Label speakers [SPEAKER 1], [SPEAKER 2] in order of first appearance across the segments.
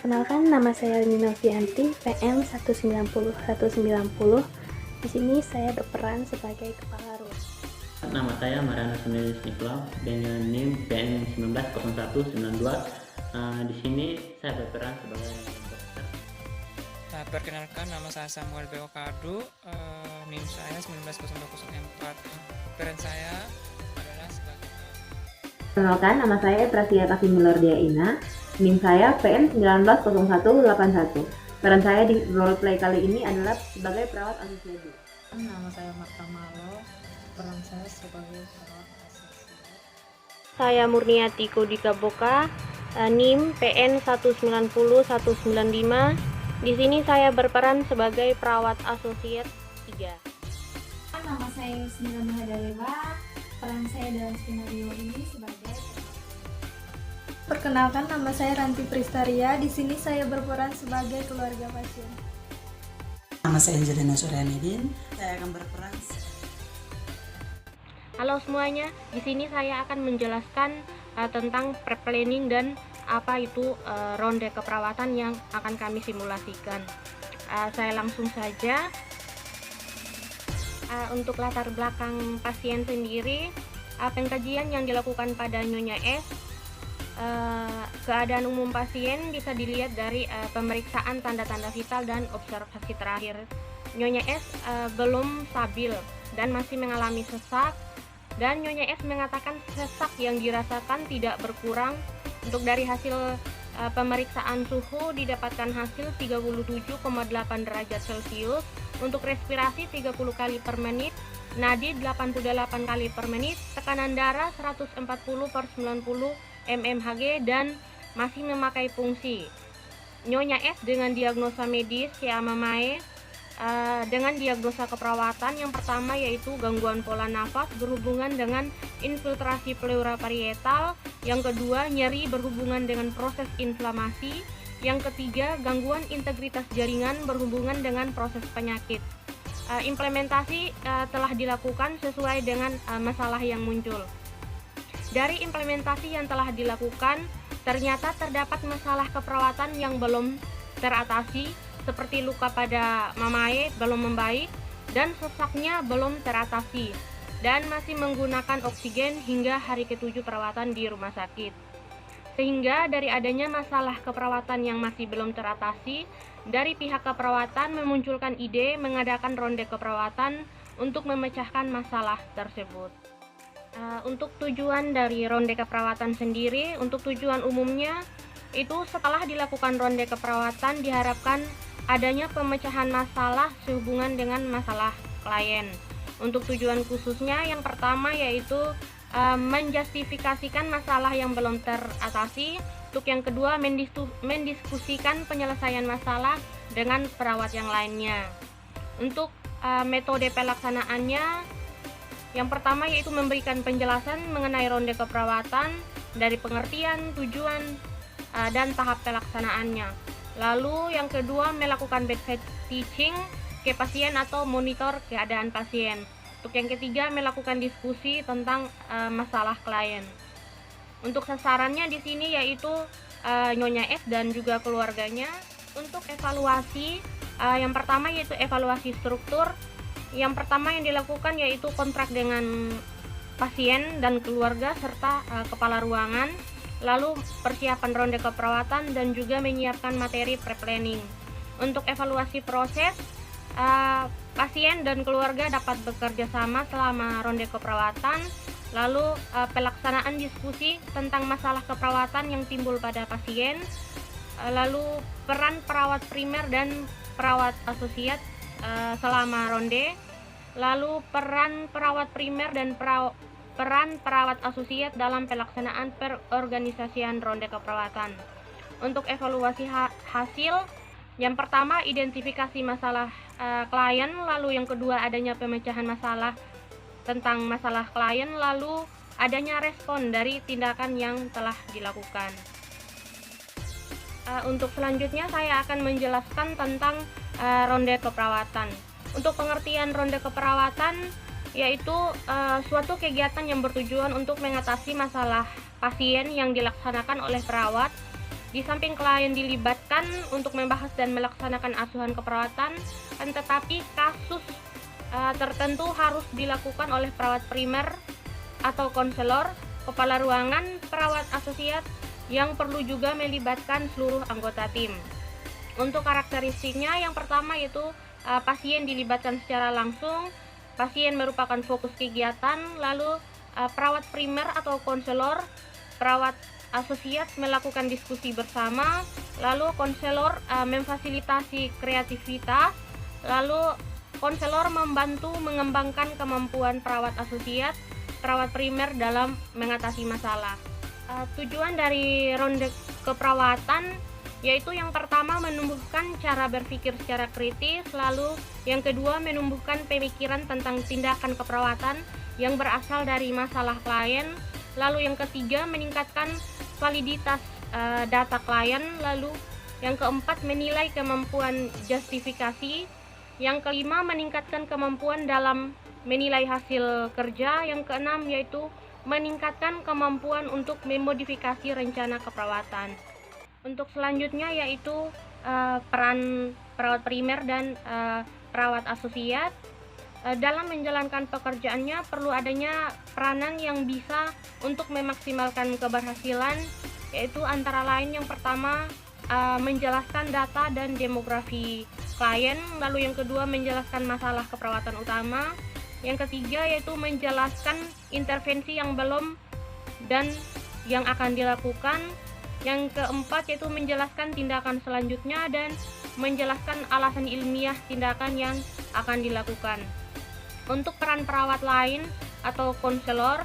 [SPEAKER 1] Perkenalkan, nama saya Rini Novianti, PM 190. Di sini saya berperan sebagai kepala ruang.
[SPEAKER 2] Nama saya Mariana Sunelis Niklau dengan NIM PM 190192. Di sini saya berperan sebagai dokter.
[SPEAKER 3] Perkenalkan, nama saya Samuel Beokadu, NIM saya 190204. Peran saya adalah sebagai
[SPEAKER 4] Perkenalkan, nama saya Prasia Kasimilor Diaina, NIM saya PN 190181. Peran saya di roleplay kali ini adalah sebagai perawat asosiasi.
[SPEAKER 5] Nama saya Marta Malo, peran saya sebagai perawat asosiasi.
[SPEAKER 6] Saya Murniati Kodika Boka, NIM PN 190-195. Di sini saya berperan sebagai perawat asosiat 3.
[SPEAKER 7] Nama saya Yusmila Mahadarewa, peran saya dalam skenario ini sebagai
[SPEAKER 8] Perkenalkan, nama saya Ranti Pristaria. Di sini saya berperan sebagai keluarga pasien.
[SPEAKER 5] Nama saya Angelina Suryanidin, saya akan berperan.
[SPEAKER 6] Halo semuanya, di sini saya akan menjelaskan tentang pre-planning dan apa itu ronde keperawatan yang akan kami simulasikan. Saya langsung saja. Untuk latar belakang pasien sendiri, pengkajian yang dilakukan pada Nyonya S, keadaan umum pasien bisa dilihat dari pemeriksaan tanda-tanda vital dan observasi terakhir. Nyonya S belum stabil dan masih mengalami sesak, dan Nyonya S mengatakan sesak yang dirasakan tidak berkurang. Untuk dari hasil pemeriksaan suhu didapatkan hasil 37,8 derajat Celcius, untuk respirasi 30 kali per menit, nadi 88 kali per menit, tekanan darah 140/90 mmHg, dan masih memakai fungsi. Nyonya S dengan diagnosa medis Chiamamae, dengan diagnosa keperawatan yang pertama yaitu gangguan pola nafas berhubungan dengan infiltrasi pleura parietal, yang kedua nyeri berhubungan dengan proses inflamasi, yang ketiga gangguan integritas jaringan berhubungan dengan proses penyakit. Implementasi telah dilakukan sesuai dengan masalah yang muncul. Dari implementasi yang telah dilakukan, ternyata terdapat masalah keperawatan yang belum teratasi, seperti luka pada Mamae belum membaik dan sesaknya belum teratasi, dan masih menggunakan oksigen hingga hari ke-7 perawatan di rumah sakit. Sehingga dari adanya masalah keperawatan yang masih belum teratasi, dari pihak keperawatan memunculkan ide mengadakan ronde keperawatan untuk memecahkan masalah tersebut. Untuk tujuan dari ronde keperawatan sendiri, untuk tujuan umumnya itu setelah dilakukan ronde keperawatan diharapkan adanya pemecahan masalah sehubungan dengan masalah klien. Untuk tujuan khususnya yang pertama yaitu menjustifikasikan masalah yang belum teratasi. Untuk yang kedua, mendiskusikan penyelesaian masalah dengan perawat yang lainnya. Untuk metode pelaksanaannya, yang pertama yaitu memberikan penjelasan mengenai ronde keperawatan dari pengertian, tujuan, dan tahap pelaksanaannya. Lalu yang kedua, melakukan bedside teaching ke pasien atau monitor keadaan pasien. Untuk yang ketiga, melakukan diskusi tentang masalah klien. Untuk sasarannya di sini yaitu Nyonya S dan juga keluarganya. Untuk evaluasi, yang pertama yaitu evaluasi struktur. Yang pertama yang dilakukan yaitu kontrak dengan pasien dan keluarga serta kepala ruangan. Lalu persiapan ronde keperawatan dan juga menyiapkan materi pre-planning. Untuk evaluasi proses, pasien dan keluarga dapat bekerja sama selama ronde keperawatan. Lalu pelaksanaan diskusi tentang masalah keperawatan yang timbul pada pasien. Lalu peran perawat primer dan perawat asosiat selama ronde. Lalu peran perawat primer dan peran perawat asosiat dalam pelaksanaan perorganisasian ronde keperawatan. Untuk evaluasi hasil, yang pertama identifikasi masalah klien, lalu yang kedua adanya pemecahan masalah tentang masalah klien, lalu adanya respon dari tindakan yang telah dilakukan. Untuk selanjutnya saya akan menjelaskan tentang ronde keperawatan. Untuk pengertian ronde keperawatan yaitu suatu kegiatan yang bertujuan untuk mengatasi masalah pasien yang dilaksanakan oleh perawat Di samping klien dilibatkan untuk membahas dan melaksanakan asuhan keperawatan, tetapi kasus tertentu harus dilakukan oleh perawat primer atau konselor, kepala ruangan, perawat asosiat yang perlu juga melibatkan seluruh anggota tim. Untuk karakteristiknya, yang pertama yaitu pasien dilibatkan secara langsung, pasien merupakan fokus kegiatan, lalu perawat primer atau konselor, perawat asosiat melakukan diskusi bersama, lalu konselor memfasilitasi kreativitas, lalu konselor membantu mengembangkan kemampuan perawat asosiat, perawat primer dalam mengatasi masalah. Tujuan dari ronde keperawatan yaitu yang pertama menumbuhkan cara berpikir secara kritis, lalu yang kedua menumbuhkan pemikiran tentang tindakan keperawatan yang berasal dari masalah klien, lalu yang ketiga meningkatkan validitas data klien, lalu yang keempat menilai kemampuan justifikasi, yang kelima meningkatkan kemampuan dalam menilai hasil kerja, yang keenam yaitu meningkatkan kemampuan untuk memodifikasi rencana keperawatan. Untuk selanjutnya yaitu peran perawat primer dan perawat asosiat. Dalam menjalankan pekerjaannya perlu adanya peranan yang bisa untuk memaksimalkan keberhasilan, yaitu antara lain yang pertama menjelaskan data dan demografi klien, lalu yang kedua menjelaskan masalah keperawatan utama, yang ketiga yaitu menjelaskan intervensi yang belum dan yang akan dilakukan, yang keempat yaitu menjelaskan tindakan selanjutnya dan menjelaskan alasan ilmiah tindakan yang akan dilakukan. Untuk peran perawat lain atau konselor,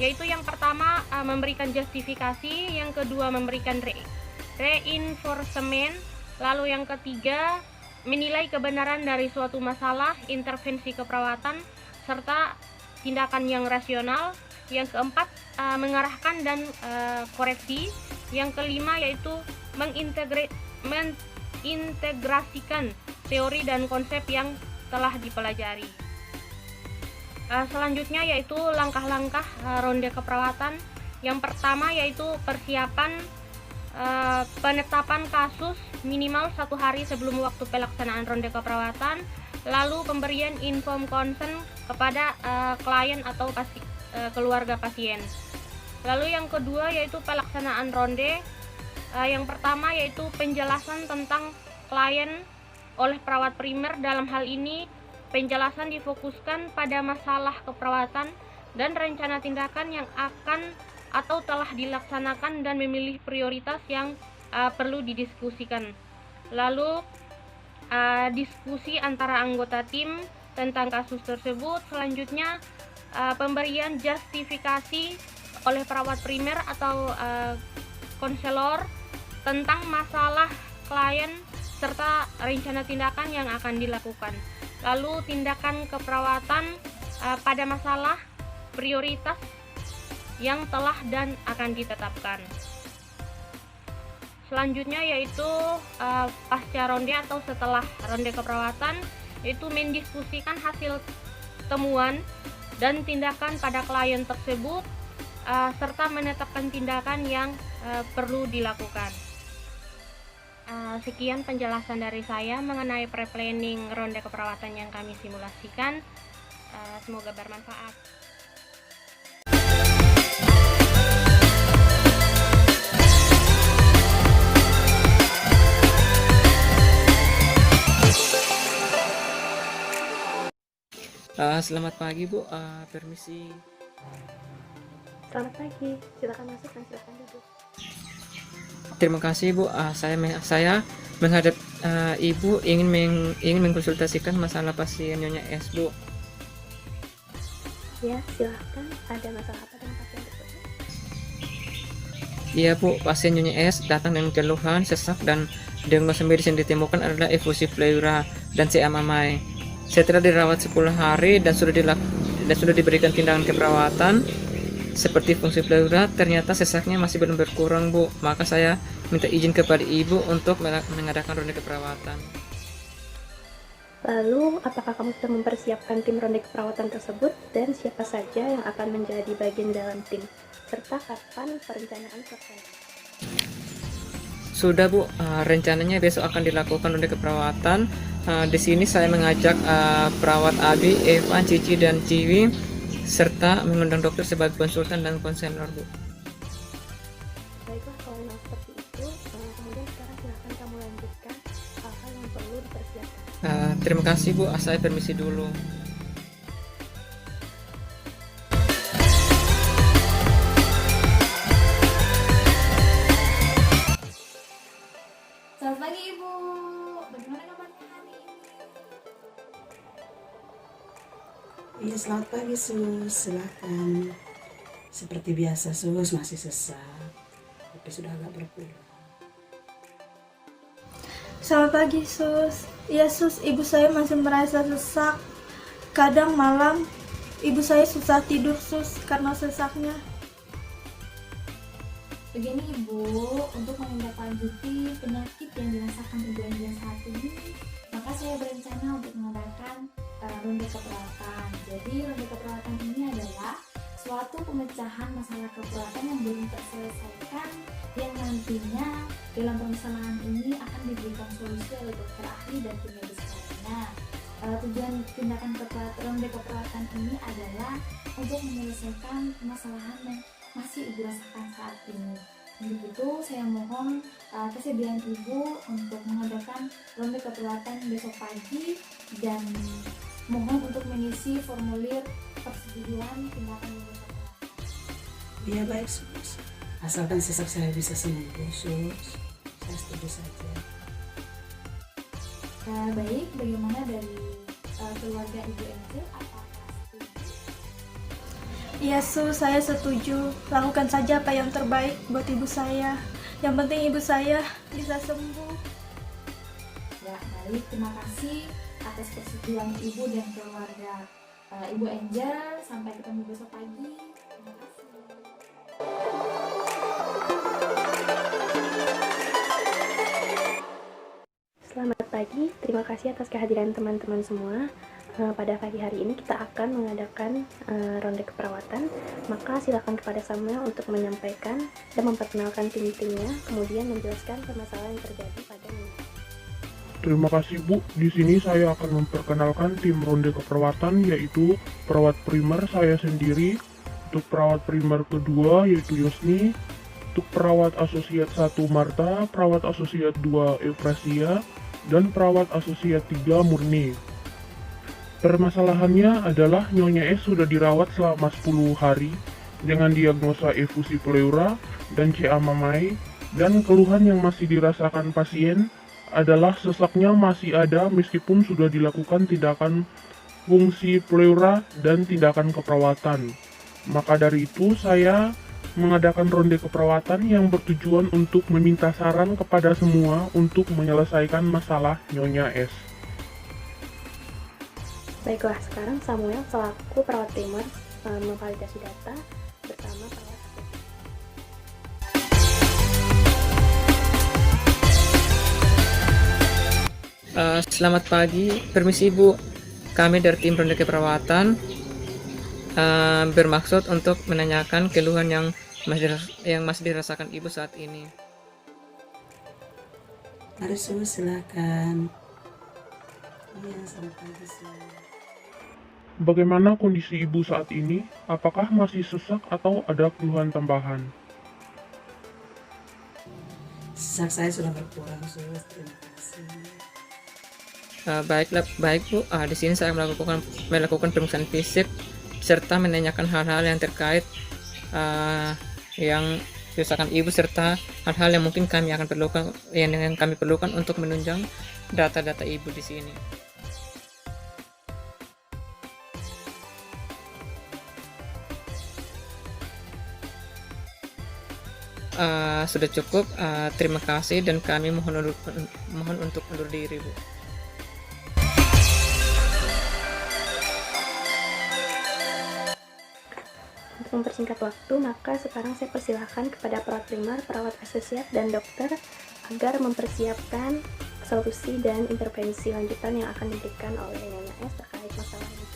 [SPEAKER 6] yaitu yang pertama memberikan justifikasi, yang kedua memberikan reinforcement, lalu yang ketiga menilai kebenaran dari suatu masalah, intervensi keperawatan, serta tindakan yang rasional, yang keempat mengarahkan dan koreksi, yang kelima yaitu mengintegrasikan teori dan konsep yang telah dipelajari. Selanjutnya yaitu langkah-langkah ronde keperawatan. Yang pertama yaitu persiapan penetapan kasus minimal 1 hari sebelum waktu pelaksanaan ronde keperawatan, lalu pemberian inform consent kepada klien atau keluarga pasien. Lalu yang kedua yaitu pelaksanaan ronde. Yang pertama yaitu penjelasan tentang klien oleh perawat primer. Dalam hal ini penjelasan difokuskan pada masalah keperawatan dan rencana tindakan yang akan atau telah dilaksanakan dan memilih prioritas yang perlu didiskusikan. Lalu diskusi antara anggota tim tentang kasus tersebut. Selanjutnya pemberian justifikasi oleh perawat primer atau konselor tentang masalah klien serta rencana tindakan yang akan dilakukan. Lalu tindakan keperawatan pada masalah prioritas yang telah dan akan ditetapkan. Selanjutnya yaitu pasca ronde atau setelah ronde keperawatan, yaitu mendiskusikan hasil temuan dan tindakan pada klien tersebut serta menetapkan tindakan yang perlu dilakukan. Sekian penjelasan dari saya mengenai pre-planning ronde keperawatan yang kami simulasikan. Semoga bermanfaat.
[SPEAKER 3] Selamat pagi Bu, permisi.
[SPEAKER 1] Selamat pagi, silakan masuk dan silakan duduk.
[SPEAKER 3] Terima kasih Bu, saya menghadap Ibu ingin mengkonsultasikan masalah pasien Nyonya S Bu.
[SPEAKER 1] Ya, silahkan. Ada masalah apa dengan pasien tersebut?
[SPEAKER 3] Iya Bu, pasien Nyonya S datang dengan keluhan, sesak, dan diagnosa medis yang ditemukan adalah efusi pleura dan CA mamai. Setelah dirawat 10 hari dan sudah diberikan tindakan keperawatan seperti fungsi pleura, ternyata sesaknya masih belum berkurang Bu. Maka saya minta izin kepada Ibu untuk mengadakan ronde keperawatan.
[SPEAKER 1] Lalu, apakah kamu sudah mempersiapkan tim ronde keperawatan tersebut dan siapa saja yang akan menjadi bagian dalam tim, serta kapan perencanaan selesai?
[SPEAKER 3] Sudah Bu, rencananya besok akan dilakukan ronde keperawatan. Di sini saya mengajak perawat Abi, Evan, Cici, dan Ciwi, serta mengundang dokter sebagai konsultan dan konselor Bu.
[SPEAKER 1] Baiklah, kalau memang seperti itu, kemudian sekarang silahkan kamu lanjutkan hal-hal yang perlu dipersiapkan.
[SPEAKER 3] Terima kasih Bu, saya permisi dulu.
[SPEAKER 7] Selamat pagi Ibu. Bagaimana kabarnya hari ini?
[SPEAKER 9] Iya, selamat pagi Sus, silakan. Seperti biasa Sus, masih sesak, tapi sudah agak berkurang.
[SPEAKER 8] Selamat pagi Sus. Iya Sus, ibu saya masih merasa sesak. Kadang malam ibu saya susah tidur Sus karena sesaknya.
[SPEAKER 7] Begini Ibu, untuk menindaklanjuti penyakit yang dirasakan Ibu Angel saat ini, maka saya berencana untuk mengadakan ronde keperawatan. Jadi ronde keperawatan ini adalah suatu pemecahan masalah keperawatan yang belum terselesaikan, yang nantinya dalam permasalahan ini akan diberikan solusi oleh dokter ahli dan tim medis lainnya. Tujuan tindakan ronde keperawatan ini adalah untuk menyelesaikan permasalahan yang masih Ibu rasakan saat ini. Untuk itu saya mohon kesediaan Ibu untuk mengadakan ronde keperawatan besok pagi dan mohon untuk mengisi formulir persetujuan tindakan ronde keperawatan.
[SPEAKER 9] Iya baik Sus, asalkan sesak saya bisa sembuh Sus, saya setuju saja.
[SPEAKER 7] Baik, bagaimana dari keluarga Ibu Angel? Apakah setuju?
[SPEAKER 8] Iya Sus, saya setuju. Lakukan saja apa yang terbaik buat ibu saya. Yang penting ibu saya bisa sembuh.
[SPEAKER 7] Ya, baik. Terima kasih atas persetujuan Ibu dan keluarga Ibu Angel. Sampai ketemu besok pagi. Terima kasih.
[SPEAKER 1] Selamat pagi, terima kasih atas kehadiran teman-teman semua. Pada pagi hari ini kita akan mengadakan ronde keperawatan, maka silakan kepada Samuel untuk menyampaikan dan memperkenalkan tim-timnya, kemudian menjelaskan permasalahan yang terjadi pada minggu.
[SPEAKER 10] Terima kasih Bu, di sini saya akan memperkenalkan tim ronde keperawatan, yaitu perawat primer saya sendiri, untuk perawat primer kedua yaitu Yosni, untuk perawat asosiat 1 Marta, perawat asosiat 2 Eufrasia, dan perawat asosiat 3 Murni. Permasalahannya adalah Nyonya S sudah dirawat selama 10 hari dengan diagnosa efusi pleura dan CA mamai, dan keluhan yang masih dirasakan pasien adalah sesaknya masih ada meskipun sudah dilakukan tindakan fungsi pleura dan tindakan keperawatan. Maka dari itu saya mengadakan ronde keperawatan yang bertujuan untuk meminta saran kepada semua untuk menyelesaikan masalah Nyonya S.
[SPEAKER 1] Baiklah, sekarang Samuel selaku perawat primer memvalidasi data bersama perawat asosiat.
[SPEAKER 3] Selamat pagi, permisi Bu. Kami dari tim ronde keperawatan bermaksud untuk menanyakan keluhan yang masih dirasakan Ibu saat ini.
[SPEAKER 9] Mari Sus, silakan. Iya, selamat pagi Sus.
[SPEAKER 10] Bagaimana kondisi Ibu saat ini? Apakah masih sesak atau ada keluhan tambahan?
[SPEAKER 9] Sesak saya sudah berkurang Sus, terima kasih.
[SPEAKER 3] Baik Bu. Di sini saya melakukan pemeriksaan fisik serta menanyakan hal-hal yang terkait yang dirasakan Ibu serta hal-hal yang mungkin kami akan perlukan yang kami perlukan untuk menunjang data-data Ibu di sini. Sudah cukup. Terima kasih dan kami mohon untuk undur diri Bu.
[SPEAKER 1] Untuk mempersingkat waktu, maka sekarang saya persilahkan kepada perawat primer, perawat asosiat, dan dokter agar mempersiapkan solusi dan intervensi lanjutan yang akan diberikan oleh Nyonya S terkait masalah ini.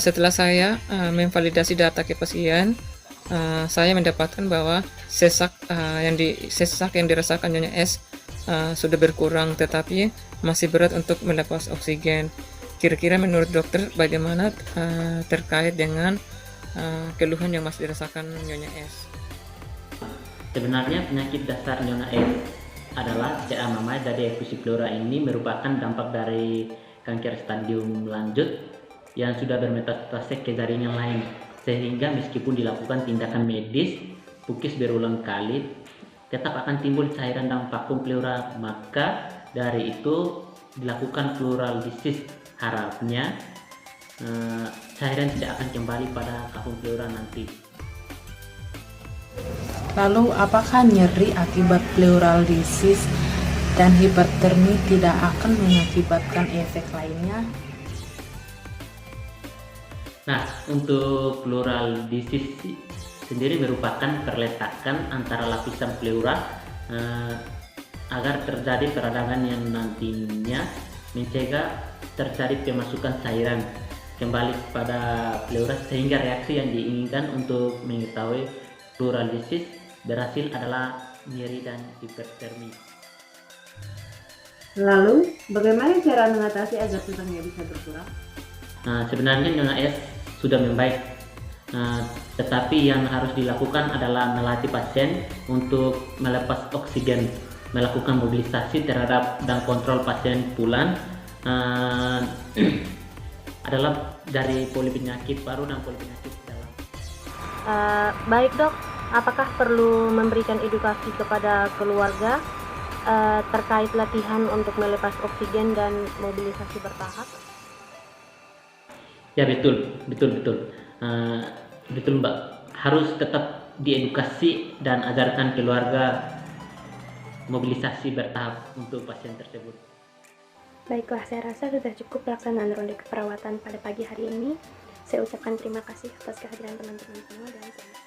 [SPEAKER 3] Setelah saya memvalidasi data ke pasien, saya mendapatkan bahwa sesak yang dirasakan Nyonya S sudah berkurang, tetapi masih berat untuk melepas oksigen. Kira-kira menurut dokter bagaimana terkait dengan keluhan yang masih dirasakan Nyonya S?
[SPEAKER 2] Sebenarnya penyakit dasar Nyonya S adalah CA mamai dari efusi pleura. Ini merupakan dampak dari kanker stadium lanjut yang sudah bermetastase ke jaringan lain, sehingga meskipun dilakukan tindakan medis pukis berulang kali tetap akan timbul cairan dalam vakum pleura. Maka dari itu dilakukan pleural disease. Harapnya cairan tidak akan kembali pada vakum pleura nanti.
[SPEAKER 5] Lalu apakah nyeri akibat pleural disease dan hipertermi tidak akan mengakibatkan efek lainnya?
[SPEAKER 2] Nah, untuk pleural disease sendiri merupakan perletakan antara lapisan pleura agar terjadi peradangan yang nantinya mencegah terjadi pemasukan cairan kembali pada pleura, sehingga reaksi yang diinginkan untuk mengetahui pleural disease berhasil adalah nyeri dan hipertermi.
[SPEAKER 4] Lalu, bagaimana cara mengatasi agar sesaknya bisa berkurang?
[SPEAKER 2] Sebenarnya Nyonya S sudah membaik. Tetapi yang harus dilakukan adalah melatih pasien untuk melepas oksigen, melakukan mobilisasi terhadap dan kontrol pasien pulang adalah dari polipenyakit paru dan polipenyakit dalam.
[SPEAKER 6] Baik dok, apakah perlu memberikan edukasi kepada keluarga terkait latihan untuk melepas oksigen dan mobilisasi bertahap?
[SPEAKER 2] Ya betul Mbak, harus tetap diedukasi dan ajarkan keluarga mobilisasi bertahap untuk pasien tersebut.
[SPEAKER 1] Baiklah, saya rasa sudah cukup pelaksanaan ronde keperawatan pada pagi hari ini. Saya ucapkan terima kasih atas kehadiran teman-teman semua dan selamat.